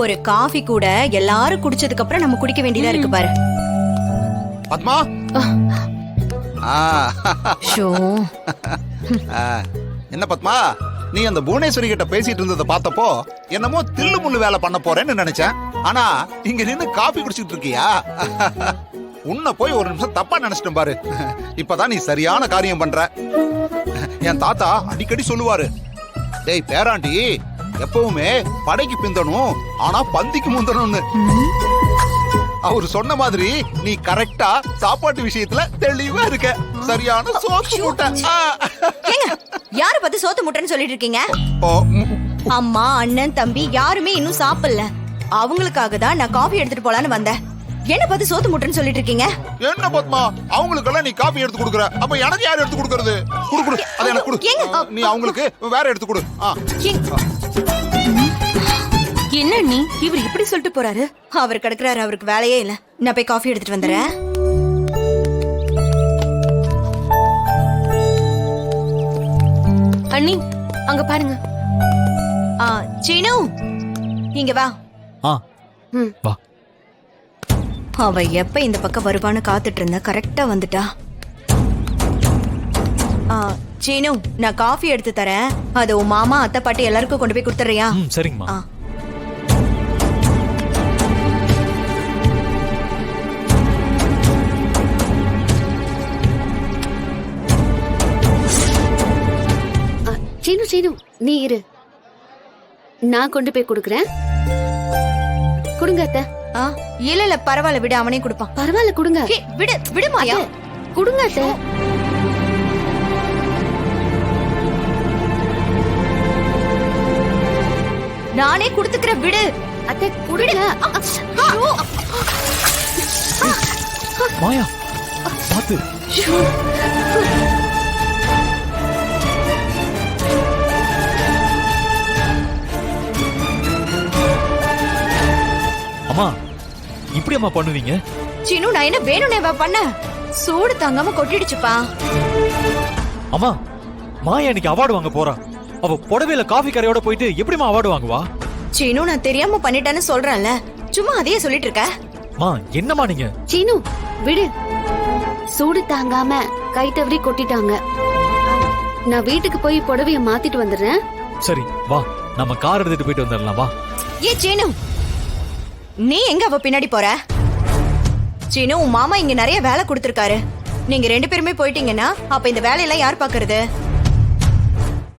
ஒரு காஃபி கூட எல்லாரும் குடிச்சதுக்கு அப்புறம் நம்ம குடிக்க வேண்டியதா இருக்கு பாரு. பத்மா ஷோ. என்ன பத்மா, நீ அந்த புவனேஸ்வரி கிட்ட பேசிட்டு இருந்ததை பார்த்தப்போ என்னமோ தில்லு முள்ளு வேலை பண்ண போறேன்னு நினைச்சேன். ஆனா இங்க நின்னு காபி குடிச்சிட்டு இருக்கியா? உன்னை போய் ஒரு நிமிஷம் தப்பா நினைச்சிட்டேன் பாரு. இப்பதான் நீ சரியான காரியம் பண்ற. என் தாத்தா அடிக்கடி சொல்லுவாரு, டேய் பேராண்டி, எப்பவுமே படைக்கு பிந்தணும் ஆனா பந்திக்கு முந்தணும்னு. அவரு சொன்ன மாதிரி நீ கரெக்டா சாப்பாட்டு விஷயத்துல தெளிவா இருக்க. சரியான சோத்து மூட்டை. யார பார்த்து சோத்து முட்டைன்னு சொல்லிட்டு இருக்கீங்க? அம்மா, அண்ணன், தம்பி யாருமே இன்னும் சாப்பிடல. அவங்களுக்காக தான் நான் காஃபி எடுத்துட்டு போலான்னு வந்தேன். என்ன பார்த்து சோத்து முட்டைன்னு சொல்லிட்டு இருக்கீங்க? என்ன பத்மா, அவங்களுக்கெல்லாம் நீ காபி எடுத்து கொடுக்குற, அப்ப எனக்கு யார் எடுத்து கொடுக்கறது? குடு குடு, அத எனக்கு குடு. நீ அவங்களுக்கு வேற எடுத்து கொடு. என்ன நீ இவர் இப்படி சொல்லிட்டு போறாரு? அவர் கிடக்குறாரு, அவருக்கு வேலையே இல்ல. நான் போய் காஃபி எடுத்துட்டு வந்துடுறேன். அண்ணி அங்க பாருங்க. சீனு, இங்க வா. வா. அவ எப்ப இந்த பக்கம் வருவான்னு காத்துட்டு இருந்த, கரெக்டா வந்துட்டா. சீனு, நான் காஃபி எடுத்து தரேன். அது உன் மாமா, அத்தை, பாட்டி எல்லாருக்கும் கொண்டு போய் கொடுத்துறியா? சரிங்கம்மா. சீனு சீனு, நீ இரு, நான் கொண்டு போய் கொடுக்கறேன். கொடுங்க அத்தை. இல்ல இல்ல பரவாயில்ல, விடு, அவனே கொடுப்பான். பரவாயில்ல, கொடுங்க. விடு விடு மாயா, கொடுங்க அத்தை. நானே கொடுத்துக்கிறேன், விடு. அத்தை கொடுங்க. மாயா பாத்து. அம்மா, இப்படி அம்மா பண்ணுவீங்க? சீனு, நான் என்ன வேணும்னே பண்ண? சூடு தாங்காம கொட்டிடுச்சுப்பா. அம்மா, மாயா இன்னைக்கு அவார்டு வாங்க போறா. அவ புடவையில காஃபி கரையோட போயிட்டு எப்படிமா அவார்டு வாங்குவா? சீனு, நான் தெரியாம பண்ணிட்டேன்னு சொல்றேன்ல, சும்மா அதையே சொல்லிட்டு இருக்க. மா, என்னமா நீங்க? சீனு விடு, சூடு தாங்காம கை தவறி கொட்டிட்டாங்க. நான் வீட்டுக்கு போய் புடவைய மாத்திட்டு வந்துடுறேன். சரி வா, நம்ம கார் எடுத்துட்டு போயிட்டு வந்துடலாம். வா. ஏ சீனு, நீ எங்க அவ பின்னாடி போற? சீனு, உன் மாமா இங்க நிறைய வேலை கொடுத்திருக்காரு. நீங்க 2 பேருமே போயிட்டீங்கன்னா அப்ப இந்த வேலையெல்லாம் யார் பாக்குறது?